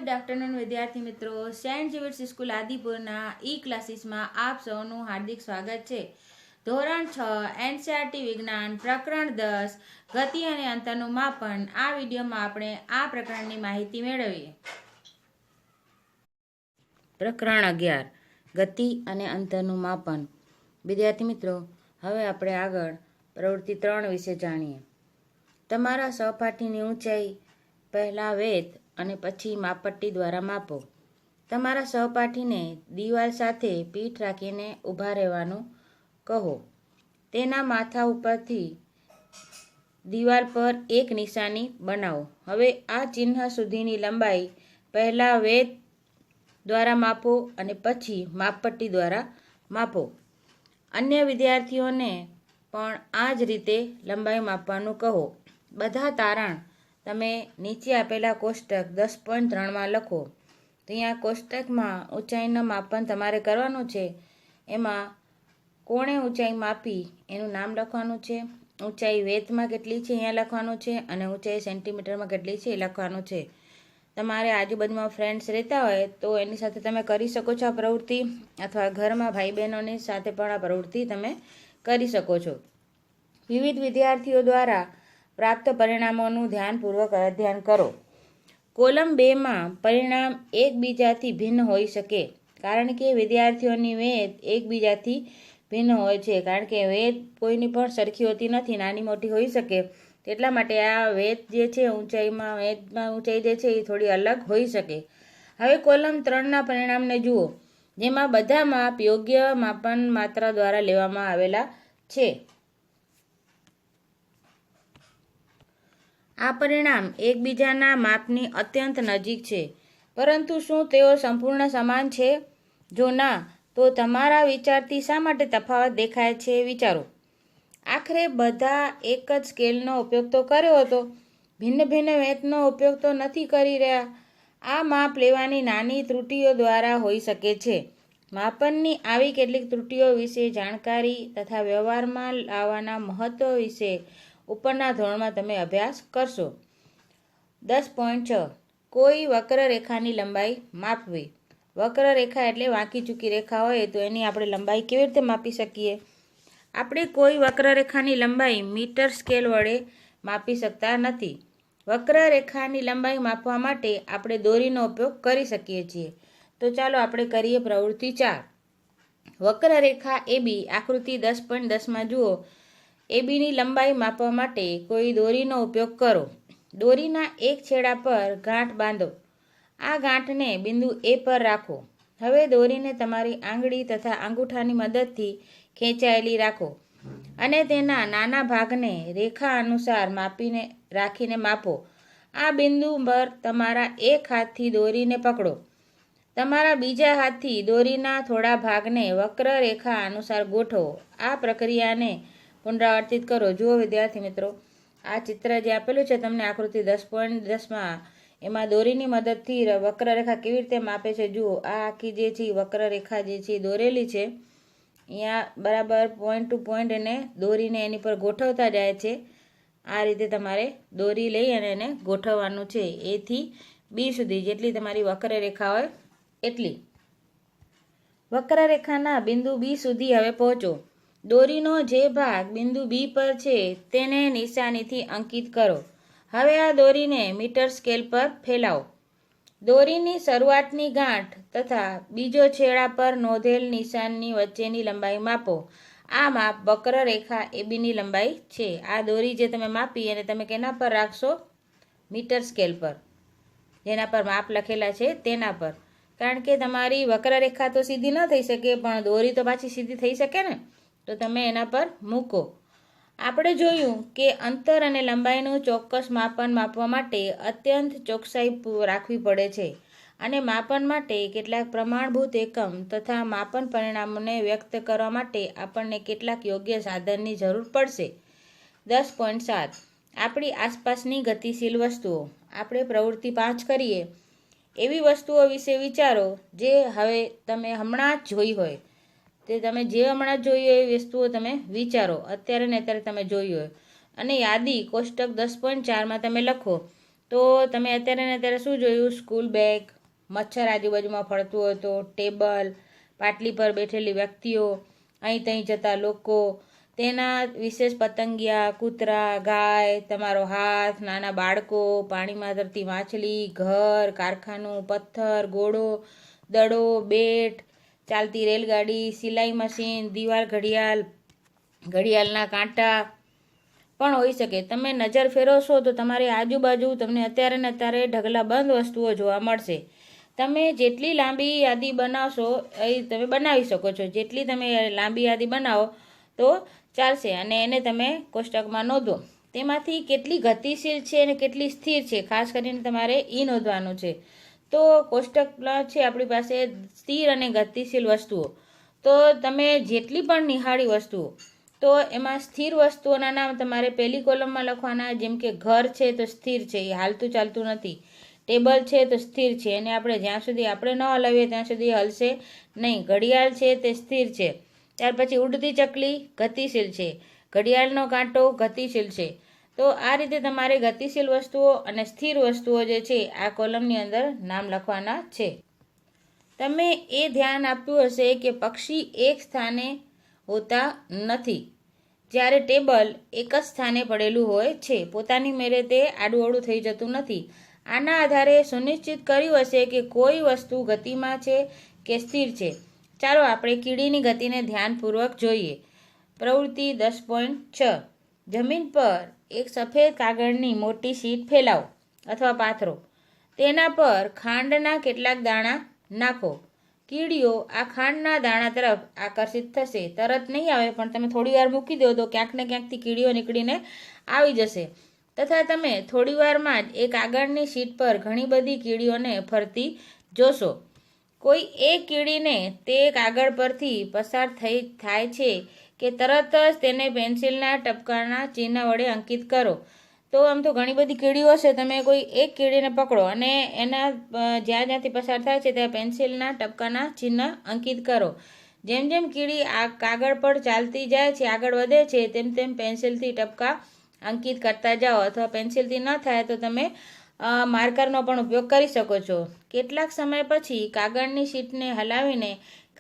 Good afternoon વિદ્યાર્થી મિત્રો, Saint Xavier's school આદિપુરના ઈ ક્લાસીસમાં આપ સૌનું હાર્દિક સ્વાગત છે. ધોરણ 6 એનસીઈઆરટી વિજ્ઞાન પ્રકરણ 10 ગતિ અને અંતરનું માપન. આ વિડીયોમાં આપણે આ પ્રકરણની માહિતી મેળવીએ. પ્રકરણ 11 ગતિ અને અંતરનું માપન. વિદ્યાર્થી મિત્રો, હવે આપણે આગળ પ્રવૃત્તિ 3 વિશે જાણીએ. તમારા સહપાઠીની ઊંચાઈ પહેલા વેધ અને પછી માપપટ્ટી દ્વારા માપો. તમારા સહપાઠીને દિવાલ સાથે પીઠ રાખીને ઊભા રહેવાનું કહો. તેના માથા ઉપરથી દિવાલ પર એક નિશાની બનાવો. હવે આ ચિહ્ન સુધીની લંબાઈ પહેલા વેધ દ્વારા માપો અને પછી માપપટ્ટી દ્વારા માપો. અન્ય વિદ્યાર્થીઓને પણ આ જ રીતે લંબાઈ માપવાનું કહો. બધા તારણ તમે નીચે આપેલા કોષ્ટક 10.3માં લખો. તો અહીંયા કોષ્ટકમાં ઊંચાઈનું માપન તમારે કરવાનું છે. એમાં કોણે ઊંચાઈ માપી એનું નામ લખવાનું છે, ઊંચાઈ વેધમાં કેટલી છે અહીંયા લખવાનું છે, અને ઊંચાઈ સેન્ટીમીટરમાં કેટલી છે એ લખવાનું છે. તમારે આજુબાજુમાં ફ્રેન્ડ્સ રહેતા હોય તો એની સાથે તમે કરી શકો છો આ પ્રવૃત્તિ, અથવા ઘરમાં ભાઈ બહેનોની સાથે પણ આ પ્રવૃત્તિ તમે કરી શકો છો. વિવિધ વિદ્યાર્થીઓ દ્વારા પ્રાપ્ત પરિણામોનું ધ્યાનપૂર્વક અધ્યયન કરો. કોલમ 2માં પરિણામ એકબીજાથી ભિન્ન હોઈ શકે, કારણ કે વિદ્યાર્થીઓની વેધ એકબીજાથી ભિન્ન હોય છે. કારણ કે વેધ કોઈની પણ સરખી હોતી નથી, નાની મોટી હોઈ શકે. એટલા માટે આ વેધ જે છે વેધમાં ઊંચાઈ જે છે એ થોડી અલગ હોઈ શકે. હવે કોલમ 3ના પરિણામને જુઓ, જેમાં બધા માપ યોગ્ય માપન માત્ર દ્વારા લેવામાં આવેલા છે. આ પરિણામ એકબીજાના માપની અત્યંત નજીક છે, પરંતુ શું તેઓ સંપૂર્ણ સમાન છે? જો ના, તો તમારા વિચારથી શા માટે તફાવત દેખાય છે વિચારો. આખરે બધા એક જ સ્કેલનો ઉપયોગ તો કર્યો હતો, ભિન્ન ભિન્ન વેધનો ઉપયોગ તો નથી કરી રહ્યા. આ માપ લેવાની નાની ત્રુટીઓ દ્વારા હોઈ શકે છે. માપનની આવી કેટલીક ત્રુટીઓ વિશે જાણકારી તથા વ્યવહારમાં લાવવાના મહત્વ વિશે ઉપરના ધોરણમાં તમે અભ્યાસ કરશો. 10.6 કોઈ વક્રરેખાની લંબાઈ માપવી. વક્રરેખા એટલે વાંકી ચૂકી રેખા હોય તો એની આપણે લંબાઈ કેવી રીતે માપી શકીએ? આપણે કોઈ વક્રરેખાની લંબાઈ મીટર સ્કેલ વડે માપી શકતા નથી. વક્રરેખાની લંબાઈ માપવા માટે આપણે દોરીનો ઉપયોગ કરી શકીએ છીએ. તો ચાલો આપણે કરીએ પ્રવૃત્તિ 4. વક્રરેખા AB આકૃતિ 10.10માં જુઓ. એબીની લંબાઈ માપવા માટે કોઈ દોરીનો ઉપયોગ કરો. દોરીના એક છેડા પર ગાંઠ બાંધો. આ ગાંઠને બિંદુ A પર રાખો. હવે દોરીને તમારી આંગળી તથા અંગૂઠાની મદદથી ખેંચાયેલી રાખો અને તેના નાના ભાગને રેખા અનુસાર રાખીને માપો. આ બિંદુ પર તમારા એક હાથથી દોરીને પકડો. તમારા બીજા હાથથી દોરીના થોડા ભાગને વક્રરેખા અનુસાર ગોઠવો. આ પ્રક્રિયાને પુનરાવર્તિત કરો. જુઓ વિદ્યાર્થી મિત્રો, આ ચિત્ર જે આપેલું છે તમને આકૃતિ 10.10માં, એમાં દોરીની મદદથી વક્રરેખા કેવી રીતે માપે છે જુઓ. આ આખી જે છે વક્રરેખા જે છે દોરેલી છે. અહીંયા બરાબર પોઈન્ટ ટુ પોઈન્ટ એને દોરીને એની પર ગોઠવતા જાય છે. આ રીતે તમારે દોરી લઈ અને એને ગોઠવવાનું છે. A થી B સુધી જેટલી તમારી વક્રરેખા હોય એટલી. વક્રરેખાના બિંદુ B સુધી હવે પહોંચો. દોરીનો જે ભાગ બિંદુ B પર છે તેને નિશાનીથી અંકિત કરો. હવે આ દોરીને મીટર સ્કેલ પર ફેલાવો. દોરીની શરૂઆતની ગાંઠ તથા બીજો છેડા પર નોંધેલ નિશાનની વચ્ચેની લંબાઈ માપો. આ માપ વક્રરેખા ABની લંબાઈ છે. આ દોરી જે તમે માપી અને તમે કેના પર રાખશો? મીટર સ્કેલ પર, જેના પર માપ લખેલા છે તેના પર. કારણ કે તમારી વક્રરેખા તો સીધી ન થઈ શકે, પણ દોરી તો પાછી સીધી થઈ શકે ને, તો તમે એના પર મૂકો. આપણે જોયું કે અંતર અને લંબાઈનું ચોક્કસ માપન માપવા માટે અત્યંત ચોકસાઈ રાખવી પડે છે, અને માપન માટે કેટલાક પ્રમાણભૂત એકમ તથા માપન પરિણામોને વ્યક્ત કરવા માટે આપણને કેટલાક યોગ્ય સાધનની જરૂર પડશે. 10.7 આપણી આસપાસની ગતિશીલ વસ્તુઓ. આપણે પ્રવૃત્તિ 5 કરીએ. એવી વસ્તુઓ વિશે વિચારો જે હવે તમે હમણાં જ જોઈ હોય. તે તમે જે હમણાં જોઈ હોય એ વસ્તુઓ તમે વિચારો, અત્યારે ને અત્યારે તમે જોઈ હોય, અને યાદી કોષ્ટક 10.4માં તમે લખો. તો તમે અત્યારે ને અત્યારે શું જોયું? સ્કૂલ બેગ, મચ્છર આજુબાજુમાં ફરતું હોય તો, ટેબલ, પાટલી પર બેઠેલી વ્યક્તિઓ, અહીં ત્યાં જતા લોકો, તેના વિશેષ પતંગિયા, કૂતરા, ગાય, તમારો હાથ, નાના બાળકો, પાણીમાં તરતી માછલી, ઘર, કારખાનું, પથ્થર, ઘોડો, દડો, બેટ, ચાલતી રેલગાડી, સિલાઈ મશીન, દિવાલ, ઘડિયાળ, ઘડિયાળના કાંટા પણ હોઈ શકે. તમે નજર ફેરવશો તો તમારી આજુબાજુ તમને અત્યારે ને અત્યારે ઢગલાબંધ વસ્તુઓ જોવા મળશે. તમે જેટલી લાંબી યાદી બનાવશો એ તમે બનાવી શકો છો. જેટલી તમે લાંબી યાદી બનાવો તો ચાલશે અને એને તમે કોષ્ટકમાં નોંધો. તેમાંથી કેટલી ગતિશીલ છે અને કેટલી સ્થિર છે ખાસ કરીને તમારે એ નોંધવાનું છે. તો કોષ્ટકમાં છે આપણી પાસે સ્થિર અને ગતિશીલ વસ્તુઓ. તો તમે જેટલી પણ નિહાળી વસ્તુઓ, તો એમાં સ્થિર વસ્તુઓના નામ તમારે પહેલી કોલમમાં લખવાના. જેમ કે ઘર છે તો સ્થિર છે, એ હાલતું ચાલતું નથી. ટેબલ છે તો સ્થિર છે, એને આપણે જ્યાં સુધી આપણે ન હલાવીએ ત્યાં સુધી હલશે નહીં. ઘડિયાળ છે તે સ્થિર છે. ત્યાર પછી ઉડતી ચકલી ગતિશીલ છે, ઘડિયાળનો કાંટો ગતિશીલ છે. તો આ રીતે તમારે ગતિશીલ વસ્તુઓ અને સ્થિર વસ્તુઓ જે છે આ કોલમની અંદર નામ લખવાના છે. તમે એ ધ્યાન આપ્યું હશે કે પક્ષી એક સ્થાને હોતા નથી, જ્યારે ટેબલ એક જ સ્થાને પડેલું હોય છે. પોતાની મેરે તે આડું થઈ જતું નથી. આના આધારે સુનિશ્ચિત કર્યું હશે કે કોઈ વસ્તુ ગતિમાં છે કે સ્થિર છે. ચાલો આપણે કીડીની ગતિને ધ્યાનપૂર્વક જોઈએ. પ્રવૃત્તિ 10.6. જમીન પર એક સફેદ કાગળની મોટી શીટ ફેલાવો અથવા પાથરો. તેના પર ખાંડના કેટલાક દાણા નાખો. કીડીઓ આ ખાંડના દાણા તરફ આકર્ષિત થશે. તરત નહીં આવે, પણ તમે થોડી વાર મૂકી દો તો ક્યાંક ને ક્યાંકથી કીડીઓ નીકળીને આવી જશે. તથા તમે થોડી વારમાં જ એ કાગળની શીટ પર ઘણી બધી કીડીઓને ફરતી જોશો. કોઈ એક કીડીને તે કાગળ પરથી પસાર થાય છે કે તરત જ તેને પેન્સિલના ટપકાના ચિહ્ન વડે અંકિત કરો. તો આમ તો ઘણી બધી કીડીઓ છે, તમે કોઈ એક કીડીને પકડો અને એના જ્યાં જ્યાંથી પસાર થાય છે ત્યાં પેન્સિલના ટપકાના ચિહ્ન અંકિત કરો. જેમ જેમ કીડી આ કાગળ પર ચાલતી જાય છે, આગળ વધે છે, તેમ તેમ પેન્સિલથી ટપકા અંકિત કરતા જાઓ. અથવા પેન્સિલથી ન થાય તો તમે માર્કરનો પણ ઉપયોગ કરી શકો છો. કેટલાક સમય પછી કાગળની શીટને હલાવીને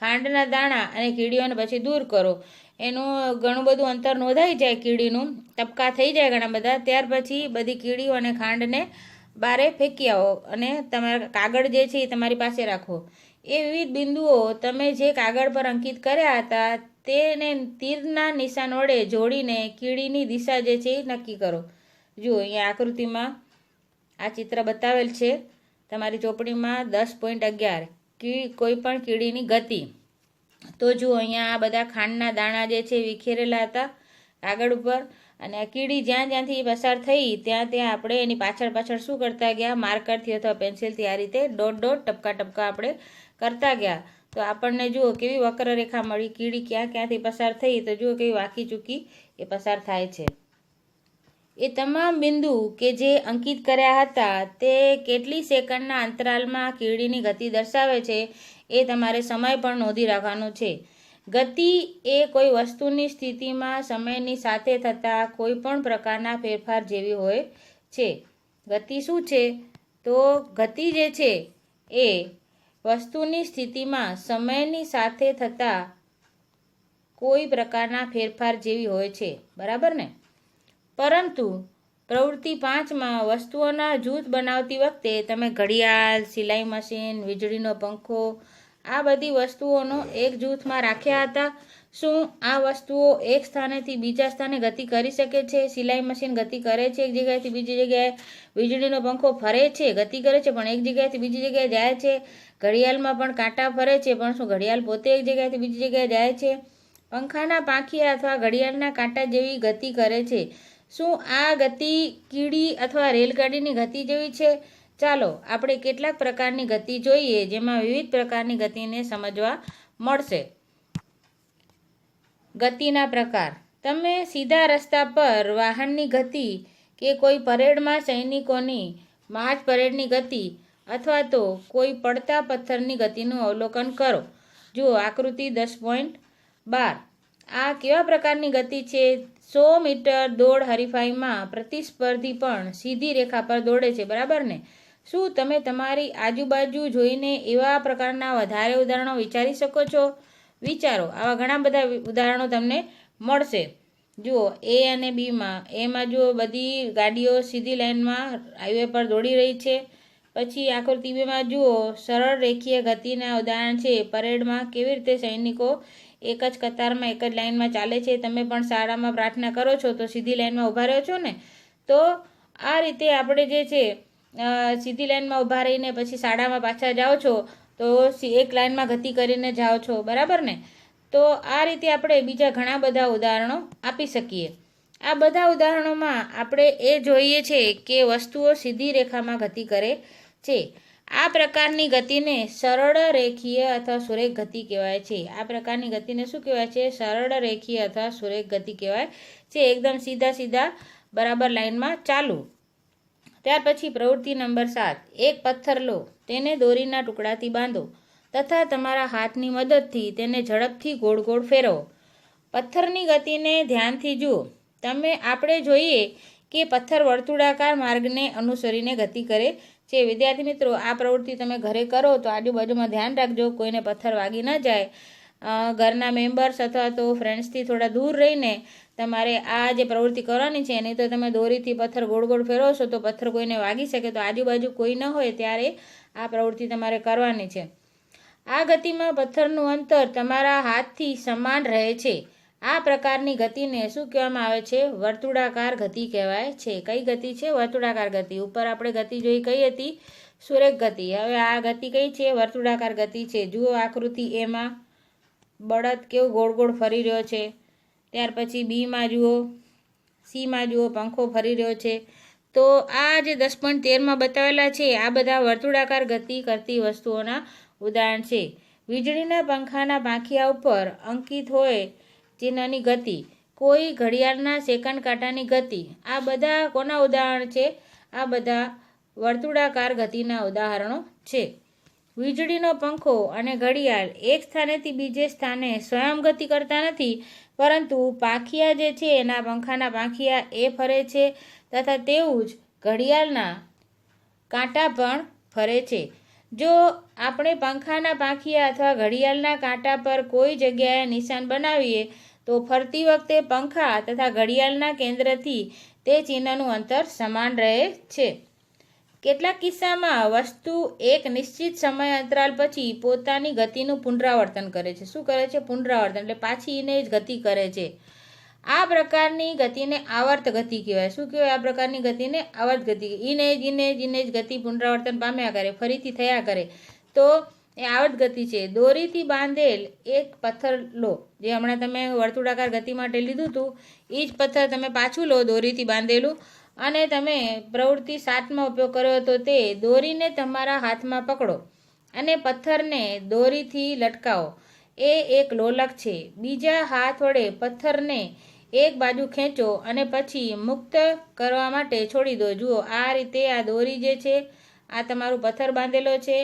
ખાંડના દાણા અને કીડીઓને પછી દૂર કરો. એનું ઘણું બધું અંતર નોંધાઈ જાય, કીડીનું ટપકા થઈ જાય ઘણા બધા. ત્યાર પછી બધી કીડીઓ અને ખાંડને બારે ફેંકી આવો અને તમારા કાગળ જે છે એ તમારી પાસે રાખો. એ વિવિધ બિંદુઓ તમે જે કાગળ પર અંકિત કર્યા હતા તેને તીરના નિશાન વડે જોડીને કીડીની દિશા જે છે એ નક્કી કરો. જુઓ અહીંયા આકૃતિમાં આ ચિત્ર બતાવેલ છે તમારી ચોપડીમાં 10.11. કોઈ પણ કીડીની ગતિ. તો જુઓ અહીંયા આ બધા ખાંડના દાણા જે છે વિખેરેલા હતા કાગળ ઉપર, અને આ કીડી જ્યાં જ્યાંથી પસાર થઈ ત્યાં ત્યાં આપણે એની પાછળ શું કરતા ગયા, માર્કરથી અથવા પેન્સિલથી આ રીતે ડોટ ડોટ ટપકા આપણે કરતા ગયા. તો આપણને જુઓ કેવી વક્રરેખા મળી. કીડી ક્યાંથી પસાર થઈ તો જુઓ કેવી વાંકી ચૂકી એ પસાર થાય છે. એ તમામ બિંદુ કે જે અંકિત કર્યા હતા તે કેટલી સેકન્ડના અંતરાલમાં કીડીની ગતિ દર્શાવે છે એ તમારે સમય પણ નોંધી રાખવાનો છે. ગતિ એ કોઈ વસ્તુની સ્થિતિમાં સમયની સાથે થતા કોઈ પણ પ્રકારના ફેરફાર જેવી હોય છે. ગતિ શું છે? તો ગતિ જે છે એ વસ્તુની સ્થિતિમાં સમયની સાથે થતા કોઈ પ્રકારના ફેરફાર જેવી હોય છે. બરાબર ને? પરંતુ પ્રવૃત્તિ 5માં વસ્તુઓના જૂથ બનાવતી વખતે તમે ઘડિયાળ, સિલાઈ મશીન, વીજળીનો પંખો આ બધી વસ્તુઓનો એક જૂથમાં રાખ્યા હતા. શું આ વસ્તુઓ એક સ્થાનેથી બીજા સ્થાને ગતિ કરી શકે છે? સિલાઈ મશીન ગતિ કરે છે એક જગ્યાએથી બીજી જગ્યાએ. વીજળીનો પંખો ફરે છે, ગતિ કરે છે, પણ એક જગ્યાએથી બીજી જગ્યાએ જાય છે. ઘડિયાળમાં પણ કાંટા ફરે છે, પણ શું ઘડિયાળ પોતે એક જગ્યાએથી બીજી જગ્યાએ જાય છે? પંખાના પાંખિયા અથવા ઘડિયાળના કાંટા જેવી ગતિ કરે છે. શું આ ગતિ કીડી અથવા રેલગાડીની ગતિ જેવી છે? ચાલો આપણે કેટલાક પ્રકારની ગતિ જોઈએ જેમાં વિવિધ પ્રકારની ગતિને સમજવા મળશે. ગતિના પ્રકાર. તમે સીધા રસ્તા પર વાહનની ગતિ કે કોઈ પરેડમાં સૈનિકોની માર્ચ પરેડની ગતિ અથવા તો કોઈ પડતા પથ્થરની ગતિનું અવલોકન કરો. જુઓ આકૃતિ 10.12. આ કેવા પ્રકારની ગતિ છે? 100 મીટર દોડ હરીફાઈમાં પ્રતિસ્પર્ધી પણ સીધી રેખા પર દોડે છે, બરાબર ને? શું તમે તમારી આજુબાજુ જોઈને એવા પ્રકારના વધારે ઉદાહરણો વિચારી શકો છો? વિચારો, આવા ઘણા બધા ઉદાહરણો તમને મળશે. જુઓ, એ અને બીમાં, એમાં જુઓ બધી ગાડીઓ સીધી લાઇનમાં હાઈવે પર દોડી રહી છે. પછી આકૃતિ બીમાં જુઓ સરળ રેખીય ગતિના ઉદાહરણ છે. પરેડમાં કેવી રીતે સૈનિકો એક જ કતારમાં એક જ લાઇનમાં ચાલે છે. તમે પણ શાળામાં પ્રાર્થના કરો છો તો સીધી લાઇનમાં ઊભા રહ્યો છો ને. તો આ રીતે આપણે જે છે સીધી લાઇનમાં ઊભા રહીને પછી શાળામાં પાછા જાઓ છો તો એક લાઇનમાં ગતિ કરીને જાઓ છો, બરાબર ને. તો આ રીતે આપણે બીજા ઘણા બધા ઉદાહરણો આપી શકીએ. આ બધા ઉદાહરણોમાં આપણે એ જોઈએ છે કે વસ્તુઓ સીધી રેખામાં ગતિ કરે છે. આ પ્રકારની ગતિને સરળ રેખીય અથવા સુરેખ ગતિ કહેવાય છે. આ પ્રકારની ગતિને શું કહેવાય છે? સરળ રેખીય અથવા સુરેખ ગતિ કહેવાય છે. એકદમ સીધા સીધા બરાબર લાઇનમાં ચાલુ. ત્યાર પછી પ્રવૃત્તિ નંબર 7. એક પથ્થર લો, તેને દોરીના ટુકડાથી બાંધો તથા તમારા હાથની મદદથી તેને ઝડપથી ગોળ ગોળ ફેરવો. પથ્થરની ગતિને ધ્યાનથી જુઓ. આપણે જોઈએ કે પથ્થર વર્તુળાકાર માર્ગને અનુસરીને ગતિ કરે છે. વિદ્યાર્થી મિત્રો, આ પ્રવૃત્તિ તમે ઘરે કરો તો આજુબાજુમાં ધ્યાન રાખજો કોઈને પથ્થર વાગી ન જાય. ઘરના મેમ્બર્સ અથવા તો ફ્રેન્ડ્સથી થોડા દૂર રહીને તમારે આ જે પ્રવૃત્તિ કરવાની છે. નહીં તો તમે દોરીથી પથ્થર ગોળ ગોળ ફેરવશો તો પથ્થર કોઈને વાગી શકે. તો આજુબાજુ કોઈ ન હોય ત્યારે આ પ્રવૃત્તિ તમારે કરવાની છે. આ ગતિમાં પથ્થરનું અંતર તમારા હાથથી સમાન રહે છે. આ પ્રકારની ગતિને શું કહેવામાં આવે છે? વર્તુળાકાર ગતિ કહેવાય છે. કઈ ગતિ છે? વર્તુળાકાર ગતિ. ઉપર આપણે ગતિ જોઈ કઈ હતી? સુરેખ ગતિ. હવે આ ગતિ કઈ છે? વર્તુળાકાર ગતિ છે. જુઓ આકૃતિ એમાં બળદ કેવો ગોળ ગોળ ફરી રહ્યો છે. ત્યાર પછી બીમાં જુઓ, સીમાં જુઓ પંખો ફરી રહ્યો છે. તો આ જે 10.13માં બતાવેલા છે આ બધા વર્તુળાકાર ગતિ કરતી વસ્તુઓના ઉદાહરણ છે. વીજળીના પંખાના પાંખિયા ઉપર અંકિત હોય ચિહ્નની ગતિ, કોઈ ઘડિયાળના સેકન્ડ કાંટાની ગતિ, આ બધા કોના ઉદાહરણ છે? આ બધા વર્તુળાકાર ગતિના ઉદાહરણો છે. વીજળીનો પંખો અને ઘડિયાળ એક સ્થાનેથી બીજે સ્થાને સ્વયં ગતિ કરતા નથી, પરંતુ પાંખિયા જે છે એના પંખાના પાંખિયા એ ફરે છે તથા તેવું જ ઘડિયાળના કાંટા પણ ફરે છે. જો આપણે પંખાના પાંખિયા અથવા ઘડિયાળના કાંટા પર કોઈ જગ્યાએ નિશાન બનાવીએ તો ફરતી વખતે પંખા તથા ઘડિયાળના કેન્દ્રથી તે ચિહ્નનું અંતર સમાન રહે છે. કેટલાક કિસ્સામાં વસ્તુ એક નિશ્ચિત સમય અંતરાલ પછી પોતાની ગતિનું પુનરાવર્તન કરે છે. શું કરે છે? પુનરાવર્તન, એટલે પાછી એને જ ગતિ કરે છે. આ પ્રકારની ગતિને આવર્ત ગતિ કહેવાય. શું કહેવાય? આ પ્રકારની ગતિને આવર્ત ગતિ. ઇને જ ગતિ પુનરાવર્તન પામ્યા કરે, ફરીથી થયા કરે, તો એ આવર્ત ગતિ છે. દોરીથી બાંધેલ એક પથ્થર લો, જે હમણાં તમે વર્તુળાકાર ગતિ માટે લીધું હતું એ જ પથ્થર તમે પાછું લો દોરીથી બાંધેલું, અને તમે પ્રવૃત્તિ 7માં ઉપયોગ કર્યો હતો તે દોરીને તમારા હાથમાં પકડો અને પથ્થરને દોરીથી લટકાવો. એ એક લોલક છે. બીજા હાથ વડે પથ્થરને એક બાજુ ખેંચો અને પછી મુક્ત કરવા માટે છોડી દો. જુઓ આ રીતે આ દોરી જે છે, આ તમારું પથ્થર બાંધેલો છે,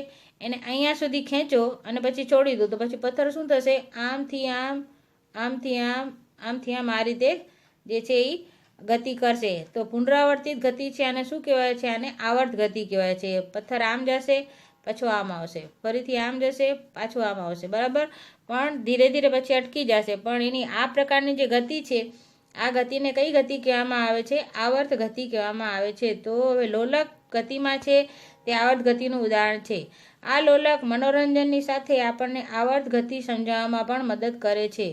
એને અહીંયા સુધી ખેંચો અને પછી છોડી દો તો પછી પથ્થર શું થશે? આમથી આમ, આમથી આમ, આમથી આમ, આ રીતે જે છે એ ગતિ કરશે. તો પુનરાવર્તિત ગતિ છે. આને શું કહેવાય છે? આને આવર્ત ગતિ કહેવાય છે. પથ્થર આમ જશે, પાછો આમ આવશે, ફરીથી આમ જશે, પાછું આમ આવશે, બરાબર. પણ ધીરે ધીરે પછી અટકી જશે. પણ એની આ પ્રકારની જે ગતિ છે આ ગતિને કઈ ગતિ કહેવામાં આવે છે? આવર્ત ગતિ કહેવામાં આવે છે. તો હવે લોલક ગતિમાં છે તે આવર્ત ગતિનું ઉદાહરણ છે. આ લોલક મનોરંજનની સાથે આપણને આવર્ત ગતિ સમજાવવામાં પણ મદદ કરે છે.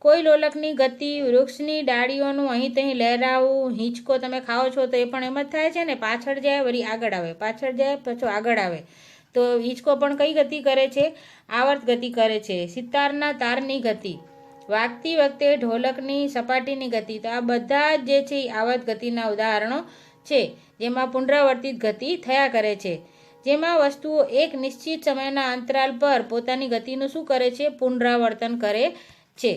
કોઈ લોલકની ગતિ વૃક્ષની ડાળીઓનું અહીં તહીં લહેરાવું, હિંચકો તમે ખાઓ છો તો એ પણ એમ જ થાય છે ને, પાછળ જાય વળી આગળ આવે, પાછળ જાય પાછો આગળ આવે. તો હિંચકો પણ કઈ ગતિ કરે છે? આવર્ત ગતિ કરે છે. સિતારના તારની ગતિ, વાગતી વખતે ઢોલકની સપાટીની ગતિ, તો આ બધા જે છે એ આવર્ત ગતિના ઉદાહરણો છે, જેમાં પુનરાવર્તિત ગતિ થયા કરે છે, જેમાં વસ્તુઓ એક નિશ્ચિત સમયના અંતરાલ પર પોતાની ગતિનું શું કરે છે? પુનરાવર્તન કરે છે.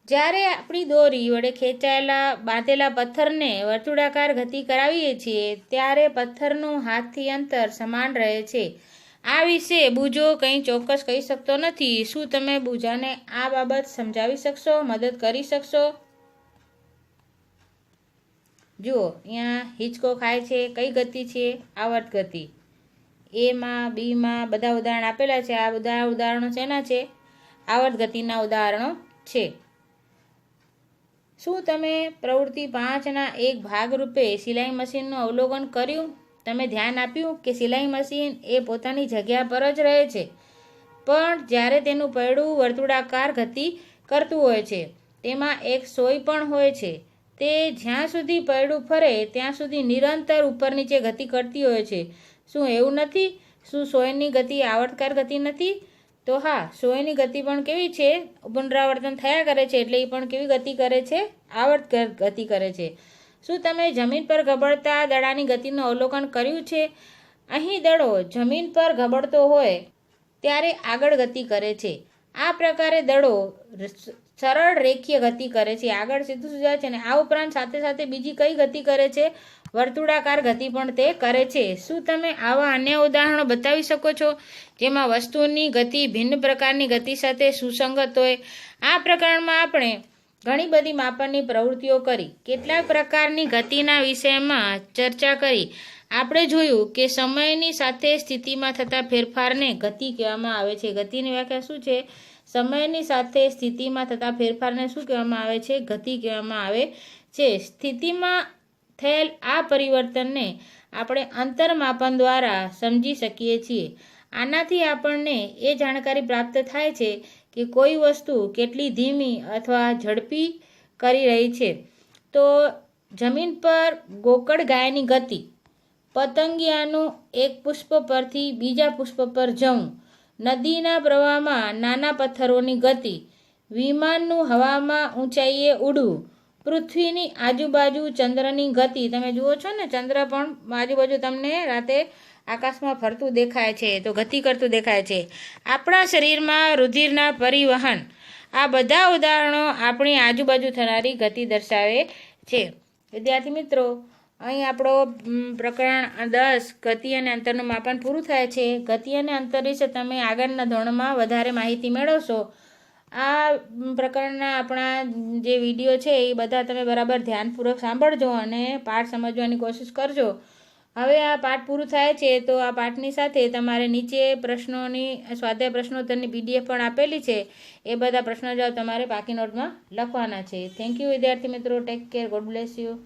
જ્યારે આપણી દોરી વડે ખેંચાયેલા બાંધેલા પથ્થરને વર્તુળાકાર ગતિ કરાવીએ છીએ ત્યારે પથ્થરનું હાથથી અંતર સમાન રહે છે. આ વિશે બુજો કંઈ ચોક્કસ કહી શકતો નથી. શું તમે બુજાને આ બાબત સમજાવી શકશો? મદદ કરી શકશો? જુઓ અહીંયા હિંચકો ખાય છે કઈ ગતિ છે? આવર્ત ગતિ. એમાં બીમાં બધા ઉદાહરણ આપેલા છે. આ બધા ઉદાહરણો શેના છે? આવર્ત ગતિના ઉદાહરણો છે. શું તમે પ્રવૃત્તિ 5ના એક ભાગરૂપે સિલાઈ મશીનનું અવલોકન કર્યું? તમે ધ્યાન આપ્યું કે સિલાઈ મશીન એ પોતાની જગ્યા પર જ રહે છે, પણ જ્યારે તેનું પૈડું વર્તુળાકાર ગતિ કરતું હોય છે, તેમાં એક સોય પણ હોય છે. તે જ્યાં સુધી પૈડું ફરે ત્યાં સુધી નિરંતર ઉપર નીચે ગતિ કરતી હોય છે. શું એવું નથી? શું સોયની ગતિ આવર્તકાર ગતિ નથી? તો હા, સોયની ગતિ પણ કેવી છે? પુનરાવર્તન થયા કરે છે, એટલે એ પણ કેવી ગતિ કરે છે? આવર્તકાર ગતિ કરે છે. શું તમે જમીન પર ગબડતા દડાની ગતિનું અવલોકન કર્યું છે? અહીં દડો જમીન પર ગબડતો હોય ત્યારે આગળ ગતિ કરે છે. આ પ્રકારે દડો સરળ રેખીય ગતિ કરે છે, આગળ સીધું જાય છે. અને આ ઉપરાંત સાથે સાથે બીજી કઈ ગતિ કરે છે? વર્તુળાકાર ગતિ પણ તે કરે છે. શું તમે આવા અન્ય ઉદાહરણો બતાવી શકો છો જેમાં વસ્તુની ગતિ ભિન્ન પ્રકારની ગતિ સાથે સુસંગત હોય? આ પ્રકરણમાં આપણે ઘણી બધી માપનની પ્રવૃત્તિઓ કરી, કેટલાક પ્રકારની ગતિના વિષયમાં ચર્ચા કરી. આપણે જોયું કે સમયની સાથે સ્થિતિમાં થતા ફેરફારને ગતિ કહેવામાં આવે છે. ગતિની વ્યાખ્યા શું છે? સમયની સાથે સ્થિતિમાં થતા ફેરફારને શું કહેવામાં આવે છે? ગતિ કહેવામાં આવે છે. સ્થિતિમાં થયેલ આ પરિવર્તનને આપણે અંતરમાપન દ્વારા સમજી શકીએ છીએ. આનાથી આપણને એ જાણકારી પ્રાપ્ત થાય છે કે કોઈ વસ્તુ કેટલી ધીમી અથવા ઝડપી કરી રહી છે. તો જમીન પર ગોકળ ગાયની ગતિ, પતંગિયાનું એક પુષ્પ પરથી બીજા પુષ્પ પર જવું, નદીના પ્રવાહમાં નાના પથ્થરોની ગતિ, વિમાનનું હવામાં ઊંચાઈએ ઉડવું, પૃથ્વીની આજુબાજુ ચંદ્રની ગતિ. તમે જુઓ છો ને, ચંદ્ર પણ આજુબાજુ તમને રાતે આકાશમાં ફરતું દેખાય છે, તો ગતિ કરતું દેખાય છે. આપણા શરીરમાં રુધિરના પરિવહન, આ બધા ઉદાહરણો આપણી આજુબાજુ થનારી ગતિ દર્શાવે છે. વિદ્યાર્થી મિત્રો, અહીં આપણો પ્રકરણ 10 ગતિ અને અંતરનું માપન પૂરું થાય છે. ગતિ અને અંતર વિશે તમે આગળના ધોરણમાં વધારે માહિતી મેળવશો. આ પ્રકરણના આપણા જે વિડીયો છે એ બધા તમે બરાબર ધ્યાનપૂર્વક સાંભળજો અને પાઠ સમજવાની કોશિશ કરજો. હવે આ પાઠ પૂરું થાય છે, તો આ પાઠની સાથે તમારે નીચે પ્રશ્નોની સ્વાધ્યાય પ્રશ્નોત્તરની PDF પણ આપેલી છે. એ બધા પ્રશ્નો જવાબ તમારે પાકી નોટમાં લખવાના છે. થેન્ક યુ વિદ્યાર્થી મિત્રો. Take care. God bless you.